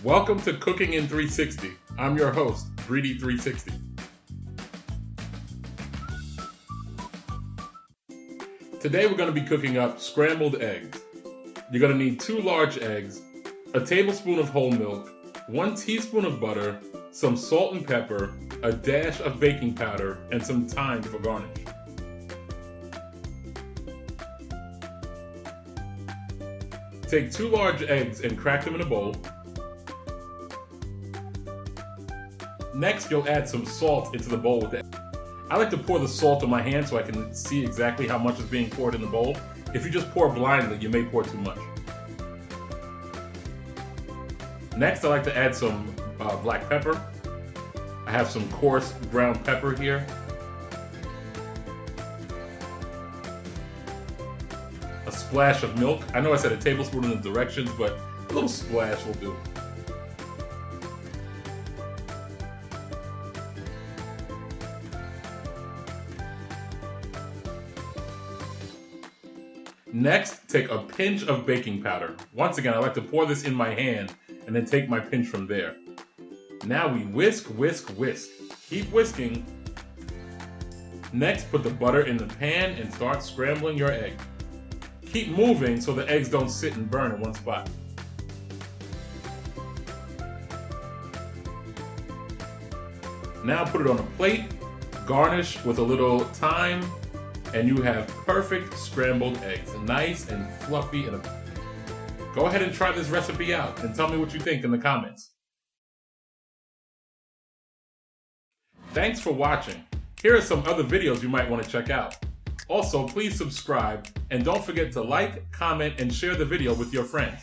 Welcome to Cooking in 360. I'm your host, Greedy360. Today we're going to be cooking up scrambled eggs. You're going to need 2 large eggs, a tablespoon of whole milk, 1 teaspoon of butter, some salt and pepper, a dash of baking powder, and some thyme for garnish. Take 2 large eggs and crack them in a bowl. Next, you'll add some salt into the bowl with it. I like to pour the salt on my hand so I can see exactly how much is being poured in the bowl. If you just pour blindly, you may pour too much. Next, I like to add some black pepper. I have some coarse ground pepper here. A splash of milk. I know I said a tablespoon in the directions, but a little splash will do. Next, take a pinch of baking powder. Once again, I like to pour this in my hand and then take my pinch from there. Now we whisk, whisk, whisk. Keep whisking. Next, put the butter in the pan and start scrambling your egg. Keep moving so the eggs don't sit and burn in one spot. Now put it on a plate, garnish with a little thyme, and you have perfect scrambled eggs. Nice and fluffy. Go ahead and try this recipe out and tell me what you think in the comments. Thanks for watching. Here are some other videos you might want to check out. Also, please subscribe and don't forget to like, comment, and share the video with your friends.